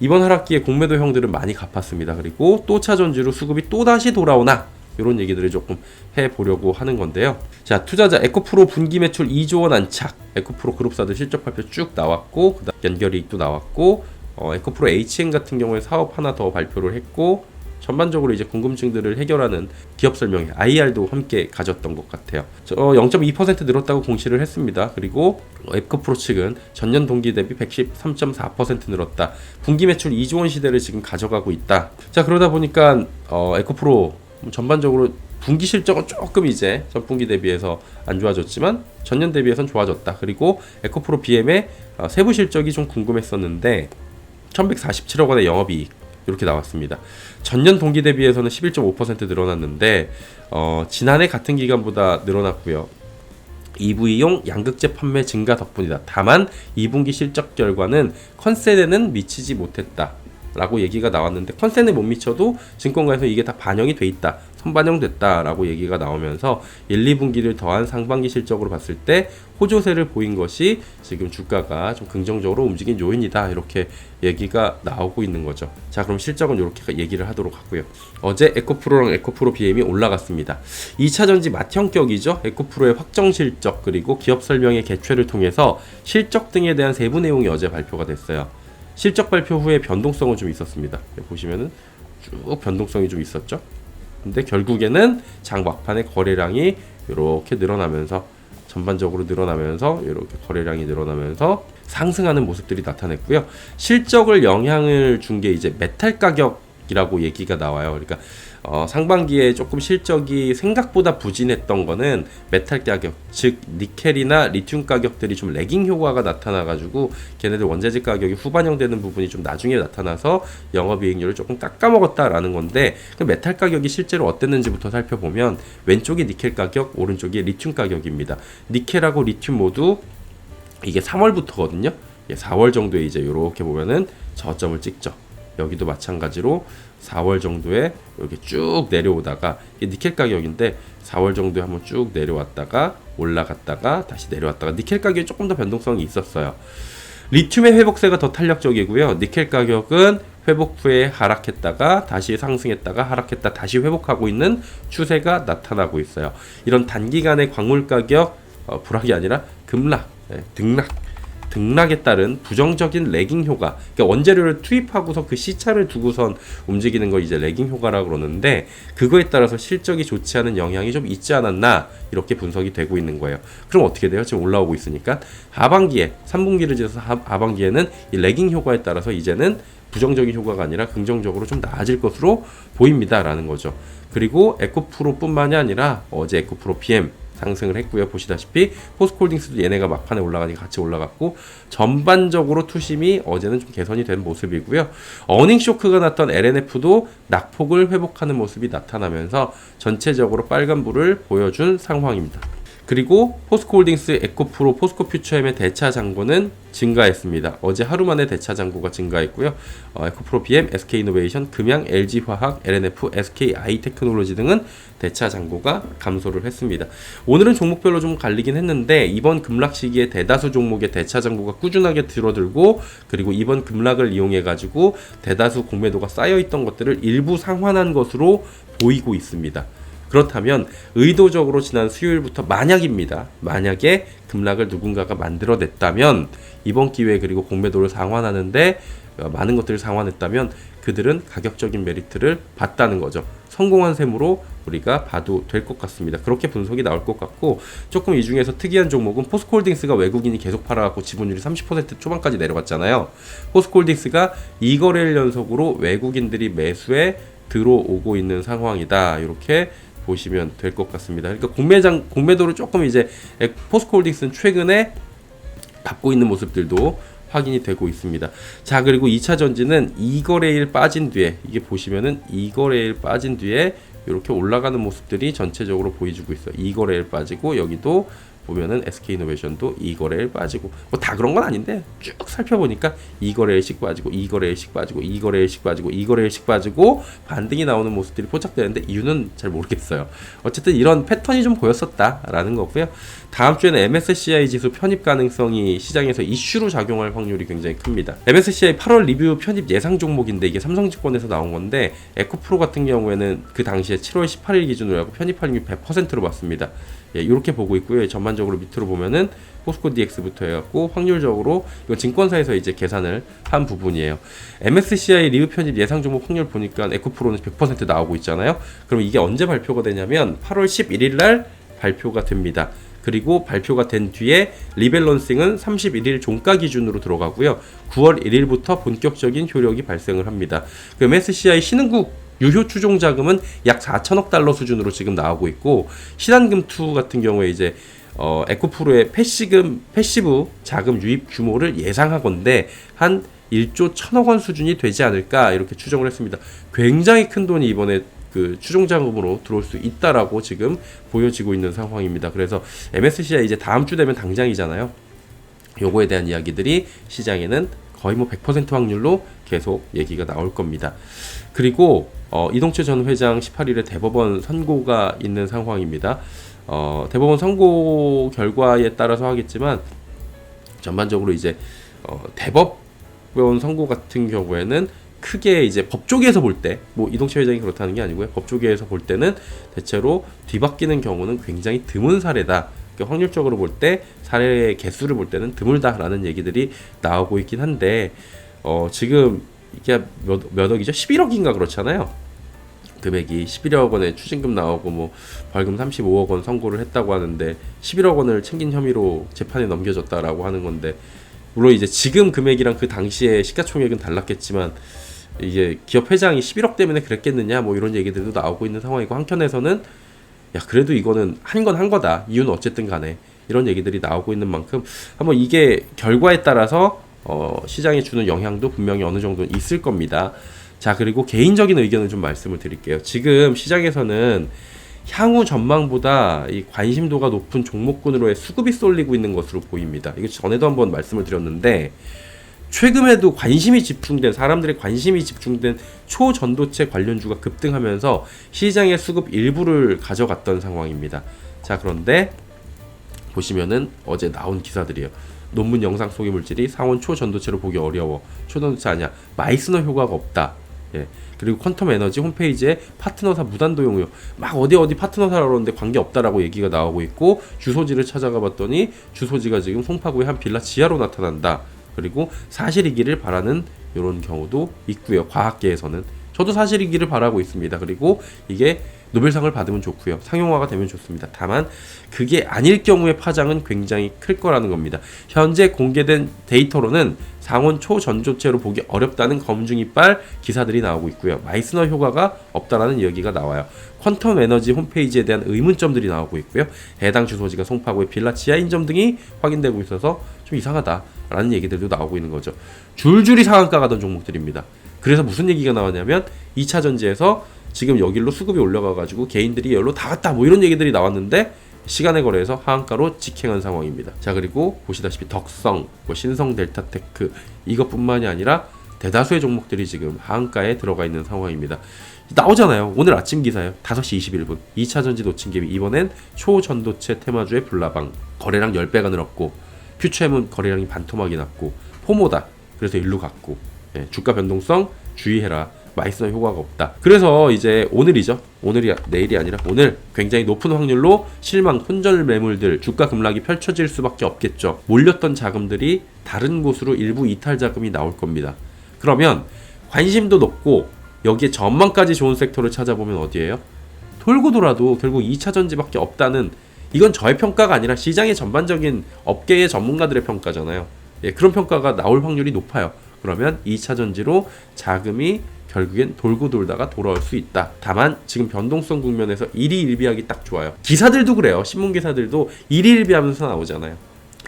이번 하락기에 공매도 형들은 많이 갚았습니다. 그리고 또 차 전지로 수급이 또다시 돌아오나? 이런 얘기들을 조금 해보려고 하는 건데요. 자, 투자자 에코프로 분기 매출 2조 원 안착. 에코프로 그룹사들 실적 발표 쭉 나왔고, 그다음 연결이익도 나왔고, 에코프로 HN 같은 경우에 사업 하나 더 발표를 했고, 전반적으로 이제 궁금증들을 해결하는 기업 설명회 IR도 함께 가졌던 것 같아요. 0.2% 늘었다고 공시를 했습니다. 그리고 에코프로 측은 전년 동기 대비 113.4% 늘었다. 분기 매출 2조 원 시대를 지금 가져가고 있다. 자, 그러다 보니까 에코프로 전반적으로 분기 실적은 조금 이제 전분기 대비해서 안 좋아졌지만 전년 대비해서는 좋아졌다. 그리고 에코프로 BM의 세부 실적이 좀 궁금했었는데 1147억 원의 영업이익 이렇게 나왔습니다. 전년 동기 대비해서는 11.5% 늘어났는데 지난해 같은 기간보다 늘어났고요. EV용 양극재 판매 증가 덕분이다. 다만 2분기 실적 결과는 컨센에는 미치지 못했다 라고 얘기가 나왔는데, 컨센에 못 미쳐도 증권가에서 이게 다 반영이 돼 있다, 선반영됐다 라고 얘기가 나오면서 1, 2분기를 더한 상반기 실적으로 봤을 때 호조세를 보인 것이 지금 주가가 좀 긍정적으로 움직인 요인이다, 이렇게 얘기가 나오고 있는 거죠. 자, 그럼 실적은 이렇게 얘기를 하도록 하고요. 어제 에코프로랑 에코프로 BM이 올라갔습니다. 2차 전지 맏형격이죠. 에코프로의 확정 실적 그리고 기업 설명회 개최를 통해서 실적 등에 대한 세부 내용이 어제 발표가 됐어요. 실적 발표 후에 변동성은 좀 있었습니다. 보시면은 쭉 변동성이 좀 있었죠. 근데 결국에는 장 막판에 거래량이 이렇게 늘어나면서, 전반적으로 늘어나면서 이렇게 거래량이 늘어나면서 상승하는 모습들이 나타냈고요. 실적을 영향을 준 게 이제 메탈 가격이라고 얘기가 나와요. 그러니까 상반기에 조금 실적이 생각보다 부진했던 거는 메탈 가격, 즉 니켈이나 리튬 가격들이 좀 레깅 효과가 나타나가지고 걔네들 원재재 가격이 후반영되는 부분이 좀 나중에 나타나서 영업이익률을 조금 깎아먹었다라는 건데, 그 메탈 가격이 실제로 어땠는지부터 살펴보면 왼쪽이 니켈 가격, 오른쪽이 리튬 가격입니다. 니켈하고 리튬 모두 이게 3월부터거든요. 4월 정도에 이제 이렇게 보면은 저점을 찍죠. 여기도 마찬가지로 4월 정도에 이렇게 쭉 내려오다가, 이게 니켈 가격인데 4월 정도에 한번 쭉 내려왔다가 올라갔다가 다시 내려왔다가, 니켈 가격이 조금 더 변동성이 있었어요. 리튬의 회복세가 더 탄력적이고요. 니켈 가격은 회복 후에 하락했다가 다시 상승했다가 하락했다 다시 회복하고 있는 추세가 나타나고 있어요. 이런 단기간의 광물 가격 불황이 아니라 급락, 등락에 따른 부정적인 레깅 효과, 그러니까 원재료를 투입하고서 그 시차를 두고선 움직이는 걸 이제 레깅 효과라고 그러는데, 그거에 따라서 실적이 좋지 않은 영향이 좀 있지 않았나, 이렇게 분석이 되고 있는 거예요. 그럼 어떻게 돼요? 지금 올라오고 있으니까 하반기에, 3분기를 지나서 하반기에는 이 레깅 효과에 따라서 이제는 부정적인 효과가 아니라 긍정적으로 좀 나아질 것으로 보입니다라는 거죠. 그리고 에코프로뿐만이 아니라 어제 에코프로 BM 상승을 했고요. 보시다시피 포스코홀딩스도 얘네가 막판에 올라가니까 같이 올라갔고, 전반적으로 투심이 어제는 좀 개선이 된 모습이고요. 어닝 쇼크가 났던 LNF도 낙폭을 회복하는 모습이 나타나면서 전체적으로 빨간불을 보여준 상황입니다. 그리고 포스코홀딩스, 에코프로, 포스코퓨처엠의 대차 잔고는 증가했습니다. 어제 하루 만에 대차 잔고가 증가했고요. 에코프로 BM, SK이노베이션, 금양, LG화학, LNF, SKI테크놀로지 등은 대차 잔고가 감소를 했습니다. 오늘은 종목별로 좀 갈리긴 했는데, 이번 급락 시기에 대다수 종목의 대차 잔고가 꾸준하게 줄어들고, 그리고 이번 급락을 이용해 가지고 대다수 공매도가 쌓여있던 것들을 일부 상환한 것으로 보이고 있습니다. 그렇다면 의도적으로 지난 수요일부터 만약에 급락을 누군가가 만들어냈다면, 이번 기회에 그리고 공매도를 상환하는데 많은 것들을 상환했다면 그들은 가격적인 메리트를 봤다는 거죠. 성공한 셈으로 우리가 봐도 될 것 같습니다. 그렇게 분석이 나올 것 같고, 조금 이 중에서 특이한 종목은 포스코홀딩스가 외국인이 계속 팔아갖고 지분율이 30% 초반까지 내려갔잖아요. 포스코홀딩스가 2거래일 연속으로 외국인들이 매수에 들어오고 있는 상황이다, 이렇게 보시면 될 것 같습니다. 그러니까 공매도를 조금 이제 포스코홀딩스는 최근에 받고 있는 모습들도 확인이 되고 있습니다. 자, 그리고 2차 전지는 2거래일 빠진 뒤에, 이게 보시면은 2거래일 빠진 뒤에 이렇게 올라가는 모습들이 전체적으로 보여주고 있어요. 2거래일 빠지고, 여기도 보면은 SK이노베이션도 2거래일 빠지고 뭐 다 그런 건 아닌데 쭉 살펴보니까 2거래일씩 빠지고 2거래일씩 빠지고 2거래일씩 빠지고 2거래일씩 빠지고 반등이 나오는 모습들이 포착되는데 이유는 잘 모르겠어요. 어쨌든 이런 패턴이 좀 보였었다라는 거고요. 다음 주에는 MSCI 지수 편입 가능성이 시장에서 이슈로 작용할 확률이 굉장히 큽니다. MSCI 8월 리뷰 편입 예상 종목인데 이게 삼성증권에서 나온 건데 에코프로 같은 경우에는 그 당시에 7월 18일 기준으로 하고 편입 확률 100%로 봤습니다. 예, 이렇게 보고 있고요. 전반적으로 밑으로 보면은 포스코 DX부터 해갖고 확률적으로 이거 증권사에서 이제 계산을 한 부분이에요. MSCI 리뷰 편입 예상 종목 확률 보니까 에코프로는 100% 나오고 있잖아요. 그럼 이게 언제 발표가 되냐면 8월 11일 날 발표가 됩니다. 그리고 발표가 된 뒤에 리밸런싱은 31일 종가 기준으로 들어가고요. 9월 1일부터 본격적인 효력이 발생을 합니다. 그 MSCI 신흥국 유효 추종 자금은 약 4천억 달러 수준으로 지금 나오고 있고 신한금2 같은 경우에 이제 에코프로의 패시브 자금 유입 규모를 예상하건대 한 1조 1천억 원 수준이 되지 않을까 이렇게 추정을 했습니다. 굉장히 큰 돈이 이번에 그 추종 자금으로 들어올 수 있다라고 지금 보여지고 있는 상황입니다. 그래서 MSCI 이제 다음 주 되면 당장이잖아요. 요거에 대한 이야기들이 시장에는 거의 뭐 100% 확률로 계속 얘기가 나올 겁니다. 그리고 이동철 전 회장 18일에 대법원 선고가 있는 상황입니다. 대법원 선고 결과에 따라서 하겠지만 전반적으로 이제 대법원 선고 같은 경우에는 크게 이제 법조계에서 볼 때, 뭐 이동철 회장이 그렇다는 게 아니고요. 법조계에서 볼 때는 대체로 뒤바뀌는 경우는 굉장히 드문 사례다. 그러니까 확률적으로 볼 때 사례의 개수를 볼 때는 드물다라는 얘기들이 나오고 있긴 한데 지금 이게 몇 억이죠? 11억인가 그렇잖아요. 금액이 11억 원의 추징금 나오고 뭐 벌금 35억 원 선고를 했다고 하는데 11억 원을 챙긴 혐의로 재판에 넘겨졌다라고 하는 건데 물론 이제 지금 금액이랑 그 당시에 시가총액은 달랐겠지만 이게 기업 회장이 11억 때문에 그랬겠느냐 뭐 이런 얘기들도 나오고 있는 상황이고 한편에서는 야 그래도 이거는 한 건 한 거다 이유는 어쨌든 간에 이런 얘기들이 나오고 있는 만큼 한번 이게 결과에 따라서 시장에 주는 영향도 분명히 어느 정도 있을 겁니다. 자 그리고 개인적인 의견을 좀 말씀을 드릴게요. 지금 시장에서는 향후 전망보다 이 관심도가 높은 종목군으로의 수급이 쏠리고 있는 것으로 보입니다. 이거 전에도 한번 말씀을 드렸는데 최근에도 사람들의 관심이 집중된 초전도체 관련주가 급등하면서 시장의 수급 일부를 가져갔던 상황입니다. 자 그런데 보시면은 어제 나온 기사들이에요. 논문 영상 소개 물질이 상온 초전도체로 보기 어려워. 초전도체 아니야. 마이스너 효과가 없다. 예. 그리고 퀀텀 에너지 홈페이지에 파트너사 무단도용 의혹 막 어디 파트너사라고 그러는데 관계없다라고 얘기가 나오고 있고 주소지를 찾아가 봤더니 주소지가 지금 송파구의 한 빌라 지하로 나타난다. 그리고 사실이기를 바라는 이런 경우도 있고요. 과학계에서는 저도 사실이기를 바라고 있습니다. 그리고 이게 노벨상을 받으면 좋고요. 상용화가 되면 좋습니다. 다만 그게 아닐 경우의 파장은 굉장히 클 거라는 겁니다. 현재 공개된 데이터로는 상온 초전조체로 보기 어렵다는 검증 이빨 기사들이 나오고 있고요. 마이스너 효과가 없다라는 이야기가 나와요. 퀀텀 에너지 홈페이지에 대한 의문점들이 나오고 있고요. 해당 주소지가 송파구의 빌라 지하인 점 등이 확인되고 있어서 좀 이상하다라는 얘기들도 나오고 있는 거죠. 줄줄이 상한가 가던 종목들입니다. 그래서 무슨 얘기가 나왔냐면 2차 전지에서 지금 여기로 수급이 올라가가지고 개인들이 여기로 다 갔다 뭐 이런 얘기들이 나왔는데 시간의 거래에서 하한가로 직행한 상황입니다. 자 그리고 보시다시피 덕성, 뭐 신성 델타테크 이것뿐만이 아니라 대다수의 종목들이 지금 하한가에 들어가 있는 상황입니다. 나오잖아요. 오늘 아침 기사예요. 5시 21분 2차 전지 놓친 갭이 이번엔 초전도체 테마주의 불나방 거래량 10배가 늘었고 퓨처엠은 거래량이 반토막이 났고 포모다 그래서 일로 갔고 예, 주가 변동성 주의해라. 마이스너 효과가 없다. 그래서 이제 오늘이죠. 내일이 아니라 오늘 굉장히 높은 확률로 실망 혼절 매물들 주가 급락이 펼쳐질 수밖에 없겠죠. 몰렸던 자금들이 다른 곳으로 일부 이탈 자금이 나올 겁니다. 그러면 관심도 높고 여기에 전망까지 좋은 섹터를 찾아보면 어디예요? 돌고 돌아도 결국 2차 전지밖에 없다는 이건 저의 평가가 아니라 시장의 전반적인 업계의 전문가들의 평가잖아요. 예, 그런 평가가 나올 확률이 높아요. 그러면 2차 전지로 자금이 결국엔 돌고 돌다가 돌아올 수 있다. 다만 지금 변동성 국면에서 일희일비하기 딱 좋아요. 기사들도 그래요. 신문 기사들도 일희일비하면서 나오잖아요.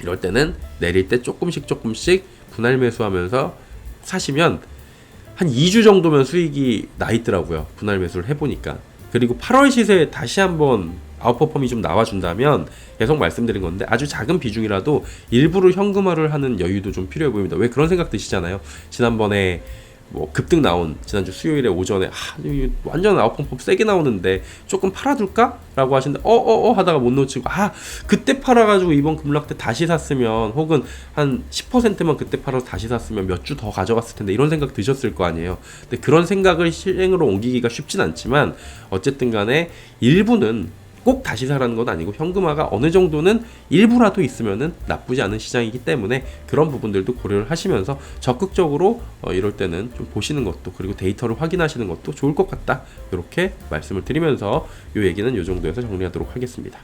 이럴 때는 내릴 때 조금씩 분할 매수하면서 사시면 한 2주 정도면 수익이 나 있더라고요. 분할 매수를 해보니까. 그리고 8월 시세에 다시 한번 아웃퍼폼이 좀 나와준다면 계속 말씀드린 건데 아주 작은 비중이라도 일부러 현금화를 하는 여유도 좀 필요해 보입니다. 왜 그런 생각 드시잖아요. 지난번에 뭐 급등 나온 지난주 수요일에 오전에 완전 아웃펌프 세게 나오는데 조금 팔아둘까? 라고 하시는데 하다가 못 놓치고 그때 팔아가지고 이번 급락 때 다시 샀으면 혹은 한 10%만 그때 팔아서 다시 샀으면 몇 주 더 가져갔을 텐데 이런 생각 드셨을 거 아니에요. 근데 그런 생각을 실행으로 옮기기가 쉽진 않지만 어쨌든 간에 일부는 꼭 다시 사라는 건 아니고 현금화가 어느 정도는 일부라도 있으면은 나쁘지 않은 시장이기 때문에 그런 부분들도 고려를 하시면서 적극적으로 이럴 때는 좀 보시는 것도 그리고 데이터를 확인하시는 것도 좋을 것 같다. 이렇게 말씀을 드리면서 이 얘기는 이 정도에서 정리하도록 하겠습니다.